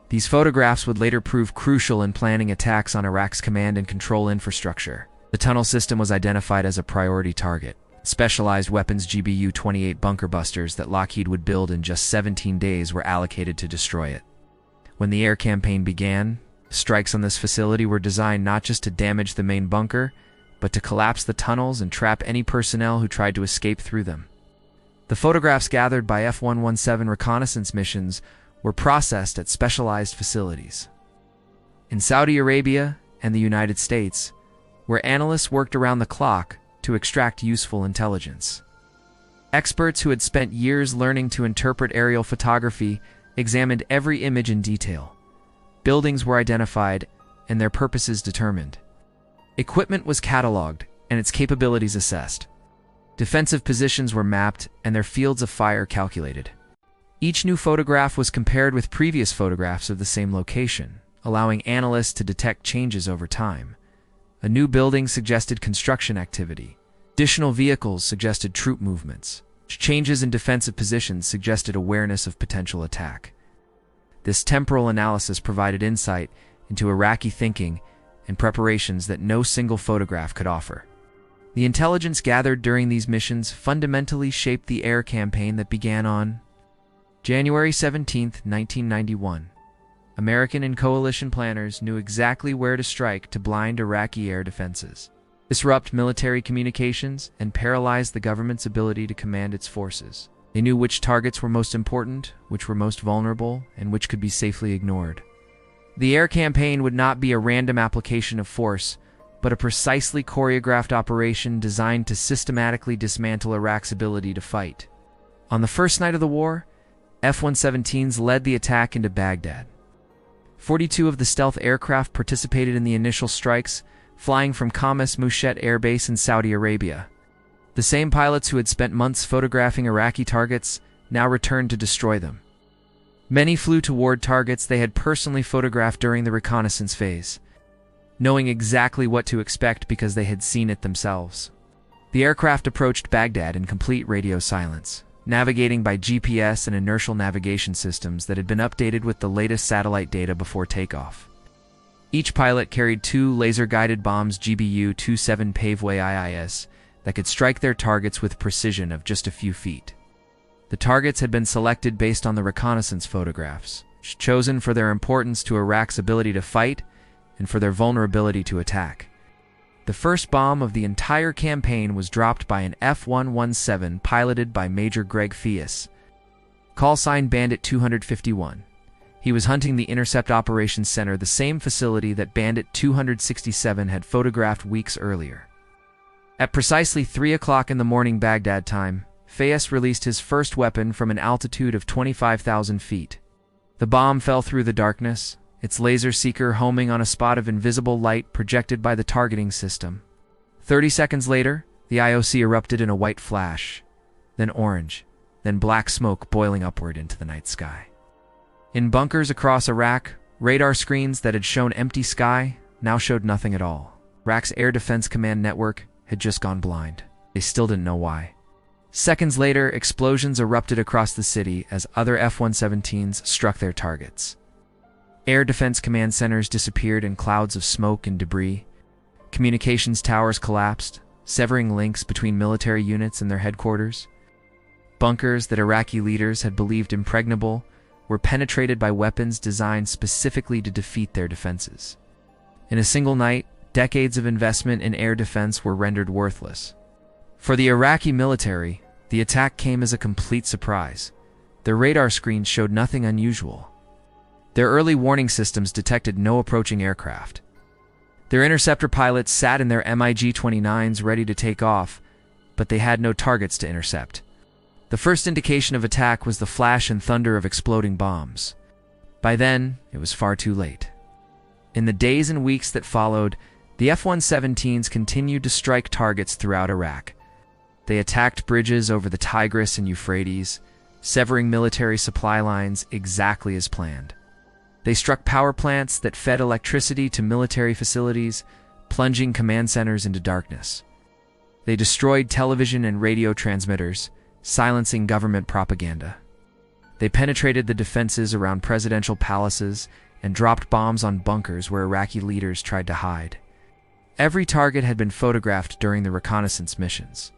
These photographs would later prove crucial in planning attacks on Iraq's command and control infrastructure. The tunnel system was identified as a priority target. Specialized weapons GBU-28 bunker busters that Lockheed would build in just 17 days were allocated to destroy it. When the air campaign began, strikes on this facility were designed not just to damage the main bunker, but to collapse the tunnels and trap any personnel who tried to escape through them. The photographs gathered by F-117 reconnaissance missions were processed at specialized facilities in Saudi Arabia and the United States, where analysts worked around the clock to extract useful intelligence. Experts who had spent years learning to interpret aerial photography examined every image in detail. Buildings were identified and their purposes determined. Equipment was cataloged and its capabilities assessed. Defensive positions were mapped and their fields of fire calculated. Each new photograph was compared with previous photographs of the same location, allowing analysts to detect changes over time. A new building suggested construction activity. Additional vehicles suggested troop movements. Changes in defensive positions suggested awareness of potential attack. This temporal analysis provided insight into Iraqi thinking and preparations that no single photograph could offer. The intelligence gathered during these missions fundamentally shaped the air campaign that began on January 17, 1991. American and coalition planners knew exactly where to strike to blind Iraqi air defenses, disrupt military communications, and paralyze the government's ability to command its forces. They knew which targets were most important, which were most vulnerable, and which could be safely ignored. The air campaign would not be a random application of force, but a precisely choreographed operation designed to systematically dismantle Iraq's ability to fight. On the first night of the war, F-117s led the attack into Baghdad. 42 of the stealth aircraft participated in the initial strikes, flying from Khamis Mushet Air Base in Saudi Arabia. The same pilots who had spent months photographing Iraqi targets now returned to destroy them. Many flew toward targets they had personally photographed during the reconnaissance phase, knowing exactly what to expect because they had seen it themselves. The aircraft approached Baghdad in complete radio silence, navigating by GPS and inertial navigation systems that had been updated with the latest satellite data before takeoff. Each pilot carried 2 laser-guided bombs GBU-27 Paveway IIS that could strike their targets with precision of just a few feet. The targets had been selected based on the reconnaissance photographs, chosen for their importance to Iraq's ability to fight and for their vulnerability to attack. The first bomb of the entire campaign was dropped by an F-117 piloted by Major Greg Fias, call sign Bandit 251. He was hunting the Intercept Operations Center, the same facility that Bandit 267 had photographed weeks earlier. At precisely 3 o'clock in the morning Baghdad time, Fias released his first weapon from an altitude of 25,000 feet. The bomb fell through the darkness, its laser seeker homing on a spot of invisible light projected by the targeting system. 30 seconds later, the IOC erupted in a white flash, then orange, then black smoke boiling upward into the night sky. In bunkers across Iraq, radar screens that had shown empty sky now showed nothing at all. Iraq's Air Defense Command network had just gone blind. They still didn't know why. Seconds later, explosions erupted across the city as other F-117s struck their targets. Air defense command centers disappeared in clouds of smoke and debris. Communications towers collapsed, severing links between military units and their headquarters. Bunkers that Iraqi leaders had believed impregnable were penetrated by weapons designed specifically to defeat their defenses. In a single night, decades of investment in air defense were rendered worthless. For the Iraqi military, the attack came as a complete surprise. Their radar screens showed nothing unusual. Their early warning systems detected no approaching aircraft. Their interceptor pilots sat in their MiG-29s ready to take off, but they had no targets to intercept. The first indication of attack was the flash and thunder of exploding bombs. By then, it was far too late. In the days and weeks that followed, the F-117s continued to strike targets throughout Iraq. They attacked bridges over the Tigris and Euphrates, severing military supply lines exactly as planned. They struck power plants that fed electricity to military facilities, plunging command centers into darkness. They destroyed television and radio transmitters, silencing government propaganda. They penetrated the defenses around presidential palaces and dropped bombs on bunkers where Iraqi leaders tried to hide. Every target had been photographed during the reconnaissance missions.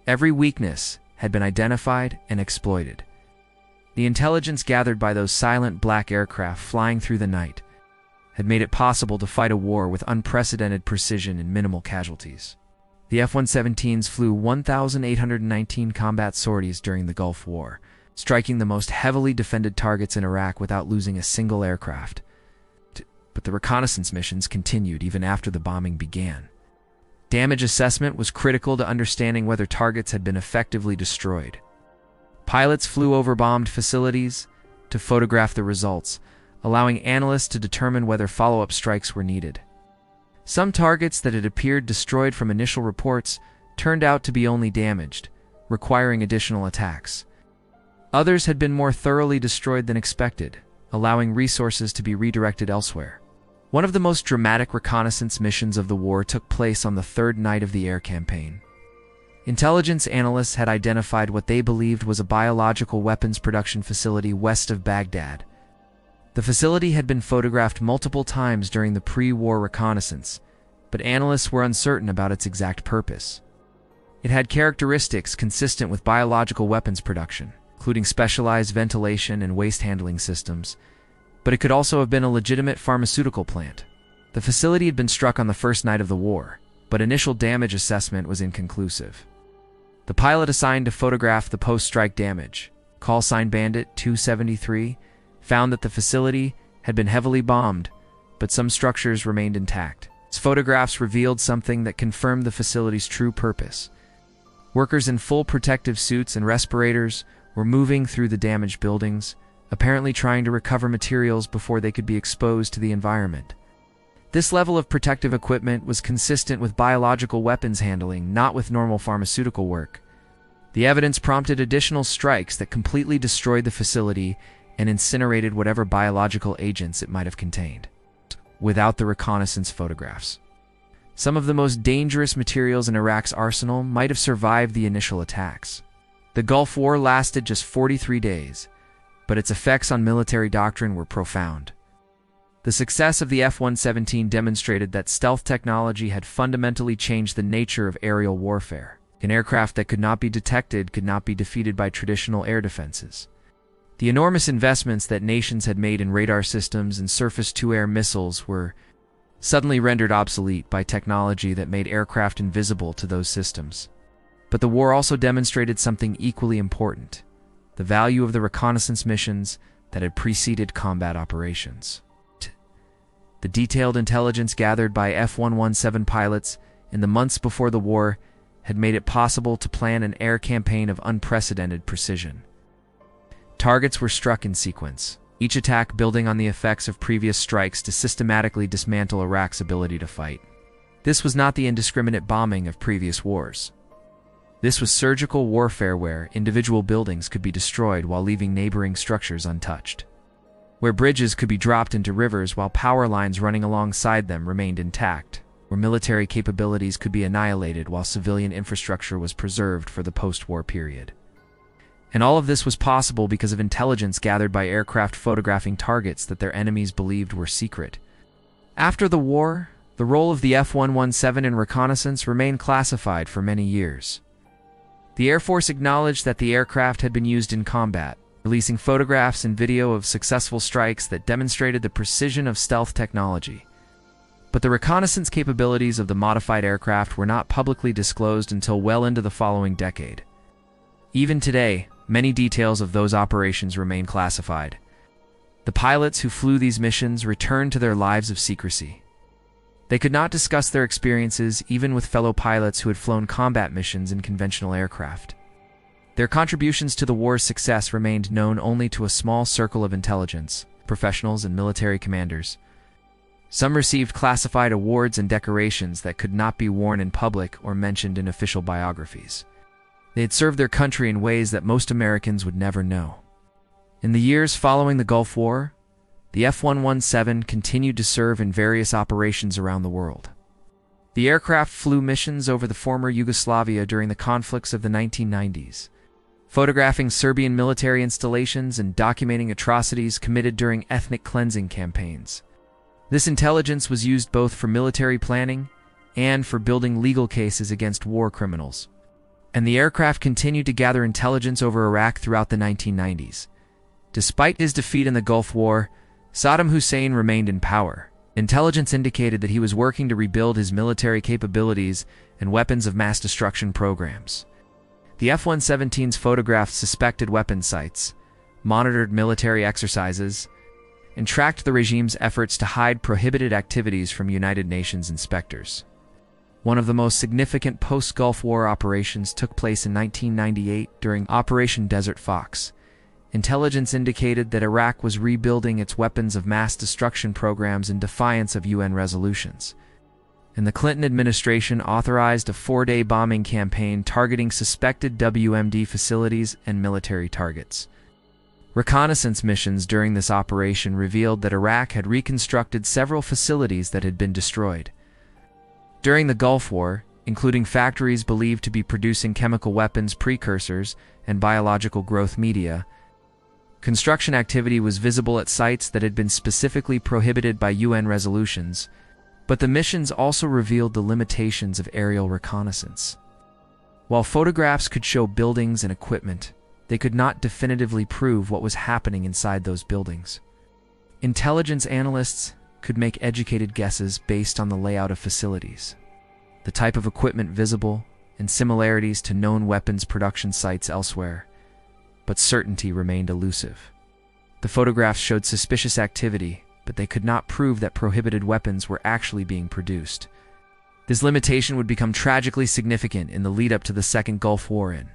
Every weakness had been identified and exploited. The intelligence gathered by those silent black aircraft flying through the night had made it possible to fight a war with unprecedented precision and minimal casualties. The F-117s flew 1,819 combat sorties during the Gulf War, striking the most heavily defended targets in Iraq without losing a single aircraft. But the reconnaissance missions continued even after the bombing began. Damage assessment was critical to understanding whether targets had been effectively destroyed. Pilots flew over bombed facilities to photograph the results, allowing analysts to determine whether follow-up strikes were needed. Some targets that had appeared destroyed from initial reports turned out to be only damaged, requiring additional attacks. Others had been more thoroughly destroyed than expected, allowing resources to be redirected elsewhere. One of the most dramatic reconnaissance missions of the war took place on the third night of the air campaign. Intelligence analysts had identified what they believed was a biological weapons production facility west of Baghdad. The facility had been photographed multiple times during the pre-war reconnaissance, but analysts were uncertain about its exact purpose. It had characteristics consistent with biological weapons production, including specialized ventilation and waste handling systems, but it could also have been a legitimate pharmaceutical plant. The facility had been struck on the first night of the war, but initial damage assessment was inconclusive. The pilot assigned to photograph the post-strike damage, call sign Bandit 273, found that the facility had been heavily bombed, but some structures remained intact. Its photographs revealed something that confirmed the facility's true purpose. Workers in full protective suits and respirators were moving through the damaged buildings, apparently trying to recover materials before they could be exposed to the environment. This level of protective equipment was consistent with biological weapons handling, not with normal pharmaceutical work. The evidence prompted additional strikes that completely destroyed the facility and incinerated whatever biological agents it might have contained, without the reconnaissance photographs. Some of the most dangerous materials in Iraq's arsenal might have survived the initial attacks. The Gulf War lasted just 43 days, but its effects on military doctrine were profound. The success of the F-117 demonstrated that stealth technology had fundamentally changed the nature of aerial warfare. An aircraft that could not be detected could not be defeated by traditional air defenses. The enormous investments that nations had made in radar systems and surface-to-air missiles were suddenly rendered obsolete by technology that made aircraft invisible to those systems. But the war also demonstrated something equally important: the value of the reconnaissance missions that had preceded combat operations. The detailed intelligence gathered by F-117 pilots in the months before the war had made it possible to plan an air campaign of unprecedented precision. Targets were struck in sequence, each attack building on the effects of previous strikes to systematically dismantle Iraq's ability to fight. This was not the indiscriminate bombing of previous wars. This was surgical warfare where individual buildings could be destroyed while leaving neighboring structures untouched, where bridges could be dropped into rivers while power lines running alongside them remained intact, where military capabilities could be annihilated while civilian infrastructure was preserved for the post-war period. And all of this was possible because of intelligence gathered by aircraft photographing targets that their enemies believed were secret. After the war, the role of the F-117 in reconnaissance remained classified for many years. The Air Force acknowledged that the aircraft had been used in combat, releasing photographs and video of successful strikes that demonstrated the precision of stealth technology. But the reconnaissance capabilities of the modified aircraft were not publicly disclosed until well into the following decade. Even today, many details of those operations remain classified. The pilots who flew these missions returned to their lives of secrecy. They could not discuss their experiences even with fellow pilots who had flown combat missions in conventional aircraft. Their contributions to the war's success remained known only to a small circle of intelligence, professionals, and military commanders. Some received classified awards and decorations that could not be worn in public or mentioned in official biographies. They had served their country in ways that most Americans would never know. In the years following the Gulf War, the F-117 continued to serve in various operations around the world. The aircraft flew missions over the former Yugoslavia during the conflicts of the 1990s, photographing Serbian military installations and documenting atrocities committed during ethnic cleansing campaigns. This intelligence was used both for military planning and for building legal cases against war criminals. And the aircraft continued to gather intelligence over Iraq throughout the 1990s. Despite his defeat in the Gulf War, Saddam Hussein remained in power. Intelligence indicated that he was working to rebuild his military capabilities and weapons of mass destruction programs. The F-117s photographed suspected weapon sites, monitored military exercises, and tracked the regime's efforts to hide prohibited activities from United Nations inspectors. One of the most significant post-Gulf War operations took place in 1998 during Operation Desert Fox. Intelligence indicated that Iraq was rebuilding its weapons of mass destruction programs in defiance of UN resolutions. And the Clinton administration authorized a 4-day bombing campaign targeting suspected WMD facilities and military targets. Reconnaissance missions during this operation revealed that Iraq had reconstructed several facilities that had been destroyed. During the Gulf War, including factories believed to be producing chemical weapons precursors and biological growth media, construction activity was visible at sites that had been specifically prohibited by UN resolutions, but the missions also revealed the limitations of aerial reconnaissance. While photographs could show buildings and equipment, they could not definitively prove what was happening inside those buildings. Intelligence analysts could make educated guesses based on the layout of facilities, the type of equipment visible, and similarities to known weapons production sites elsewhere, but certainty remained elusive. The photographs showed suspicious activity, but they could not prove that prohibited weapons were actually being produced. This limitation would become tragically significant in the lead-up to the Second Gulf War in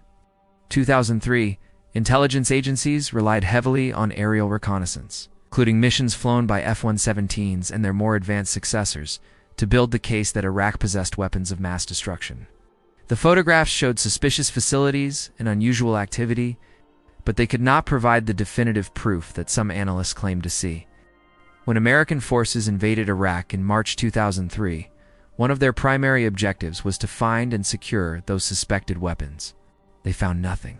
2003. Intelligence agencies relied heavily on aerial reconnaissance, including missions flown by F-117s and their more advanced successors, to build the case that Iraq possessed weapons of mass destruction. The photographs showed suspicious facilities and unusual activity, but they could not provide the definitive proof that some analysts claimed to see. When American forces invaded Iraq in March 2003, one of their primary objectives was to find and secure those suspected weapons. They found nothing.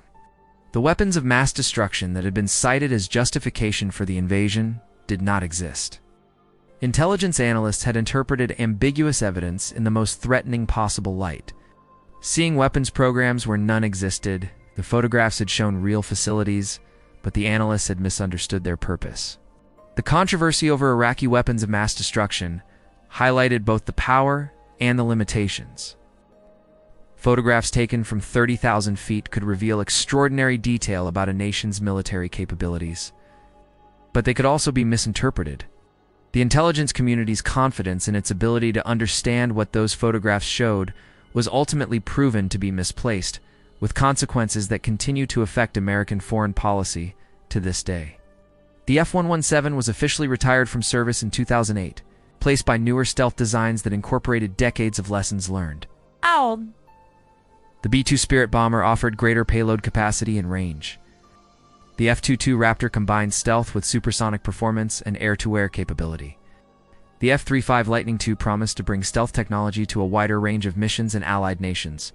The weapons of mass destruction that had been cited as justification for the invasion did not exist. Intelligence analysts had interpreted ambiguous evidence in the most threatening possible light. Seeing weapons programs where none existed, the photographs had shown real facilities, but the analysts had misunderstood their purpose. The controversy over Iraqi weapons of mass destruction highlighted both the power and the limitations. Photographs taken from 30,000 feet could reveal extraordinary detail about a nation's military capabilities, but they could also be misinterpreted. The intelligence community's confidence in its ability to understand what those photographs showed was ultimately proven to be misplaced, with consequences that continue to affect American foreign policy to this day. The F-117 was officially retired from service in 2008, placed by newer stealth designs that incorporated decades of lessons learned. Ow! The B-2 Spirit bomber offered greater payload capacity and range. The F-22 Raptor combined stealth with supersonic performance and air-to-air capability. The F-35 Lightning II promised to bring stealth technology to a wider range of missions and allied nations.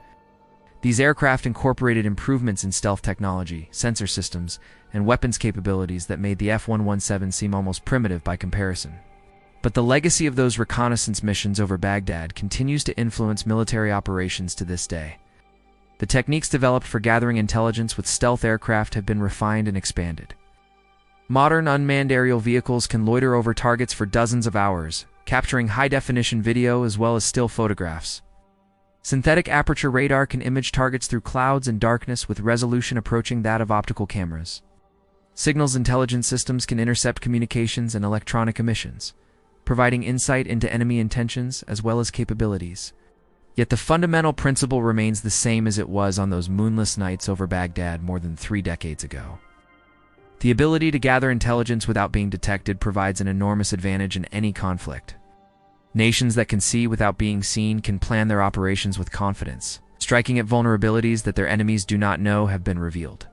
These aircraft incorporated improvements in stealth technology, sensor systems, and weapons capabilities that made the F-117 seem almost primitive by comparison. But the legacy of those reconnaissance missions over Baghdad continues to influence military operations to this day. The techniques developed for gathering intelligence with stealth aircraft have been refined and expanded. Modern unmanned aerial vehicles can loiter over targets for dozens of hours, capturing high-definition video as well as still photographs. Synthetic aperture radar can image targets through clouds and darkness with resolution approaching that of optical cameras. Signals intelligence systems can intercept communications and electronic emissions, providing insight into enemy intentions as well as capabilities. Yet the fundamental principle remains the same as it was on those moonless nights over Baghdad more than 3 decades ago. The ability to gather intelligence without being detected provides an enormous advantage in any conflict. Nations that can see without being seen can plan their operations with confidence, striking at vulnerabilities that their enemies do not know have been revealed.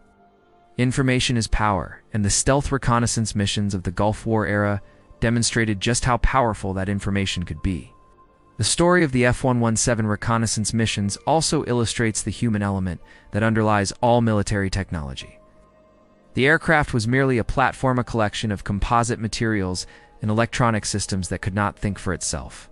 Information is power, and the stealth reconnaissance missions of the Gulf War era demonstrated just how powerful that information could be. The story of the F-117 reconnaissance missions also illustrates the human element that underlies all military technology. The aircraft was merely a platform, a collection of composite materials and electronic systems that could not think for itself.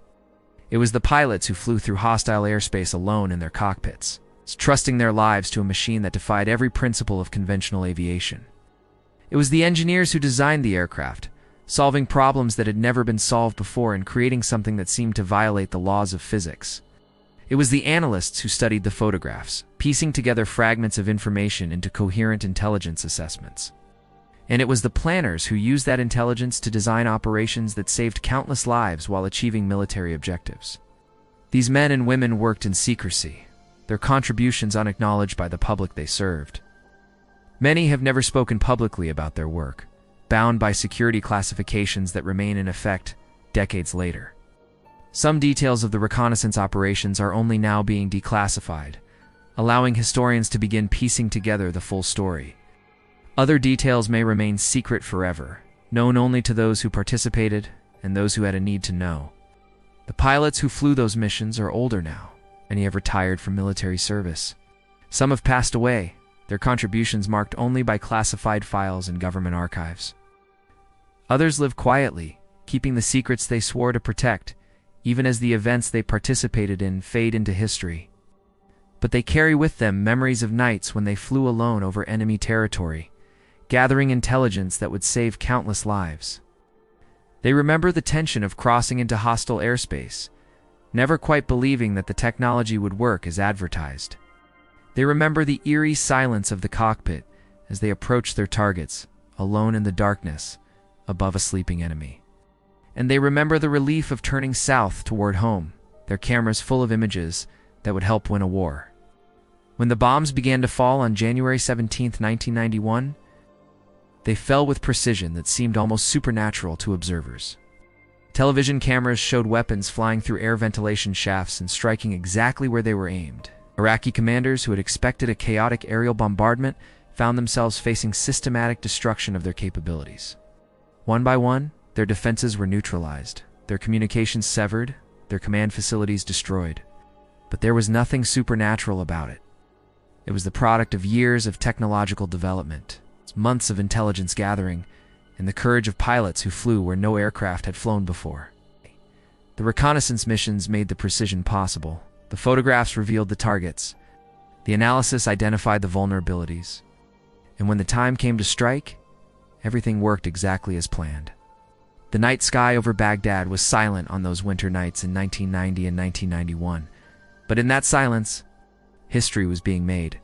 It was the pilots who flew through hostile airspace alone in their cockpits, trusting their lives to a machine that defied every principle of conventional aviation. It was the engineers who designed the aircraft, solving problems that had never been solved before and creating something that seemed to violate the laws of physics. It was the analysts who studied the photographs, piecing together fragments of information into coherent intelligence assessments. And it was the planners who used that intelligence to design operations that saved countless lives while achieving military objectives. These men and women worked in secrecy, their contributions unacknowledged by the public they served. Many have never spoken publicly about their work, bound by security classifications that remain in effect decades later. Some details of the reconnaissance operations are only now being declassified, allowing historians to begin piecing together the full story. Other details may remain secret forever, known only to those who participated and those who had a need to know. The pilots who flew those missions are older now. Many have retired from military service. Some have passed away, their contributions marked only by classified files and government archives. Others live quietly, keeping the secrets they swore to protect, even as the events they participated in fade into history. But they carry with them memories of nights when they flew alone over enemy territory, gathering intelligence that would save countless lives. They remember the tension of crossing into hostile airspace, never quite believing that the technology would work as advertised. They remember the eerie silence of the cockpit as they approached their targets, alone in the darkness, above a sleeping enemy. And they remember the relief of turning south toward home, their cameras full of images that would help win a war. When the bombs began to fall on January 17, 1991, they fell with precision that seemed almost supernatural to observers. Television cameras showed weapons flying through air ventilation shafts and striking exactly where they were aimed. Iraqi commanders who had expected a chaotic aerial bombardment found themselves facing systematic destruction of their capabilities. One by one, their defenses were neutralized, their communications severed, their command facilities destroyed. But there was nothing supernatural about it. It was the product of years of technological development, months of intelligence gathering, and the courage of pilots who flew where no aircraft had flown before. The reconnaissance missions made the precision possible. The photographs revealed the targets. The analysis identified the vulnerabilities. And when the time came to strike, everything worked exactly as planned. The night sky over Baghdad was silent on those winter nights in 1990 and 1991. But in that silence, history was being made.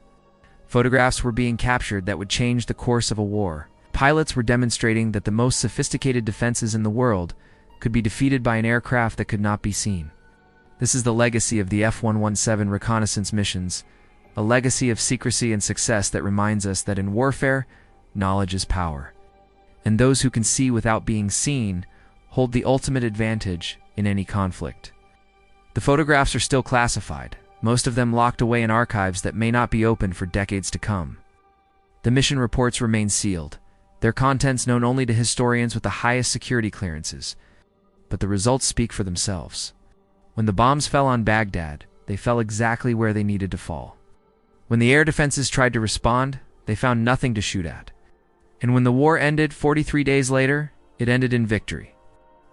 Photographs were being captured that would change the course of a war. Pilots were demonstrating that the most sophisticated defenses in the world could be defeated by an aircraft that could not be seen. This is the legacy of the F-117 reconnaissance missions, a legacy of secrecy and success that reminds us that in warfare, knowledge is power. And those who can see without being seen hold the ultimate advantage in any conflict. The photographs are still classified, most of them locked away in archives that may not be opened for decades to come. The mission reports remain sealed, their contents known only to historians with the highest security clearances. but the results speak for themselves. When the bombs fell on Baghdad, they fell exactly where they needed to fall. When the air defenses tried to respond, they found nothing to shoot at. And when the war ended 43 days later, it ended in victory.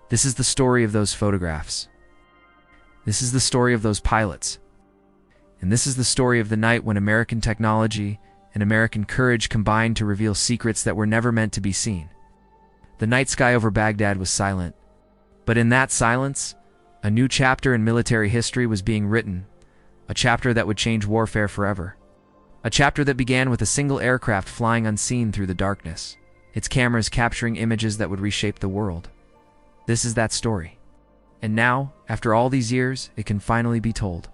This is the story of those photographs. This is the story of those pilots. And this is the story of the night when American technology and American courage combined to reveal secrets that were never meant to be seen. The night sky over Baghdad was silent, but in that silence, a new chapter in military history was being written, a chapter that would change warfare forever. A chapter that began with a single aircraft flying unseen through the darkness, its cameras capturing images that would reshape the world. This is that story. And now, after all these years, it can finally be told.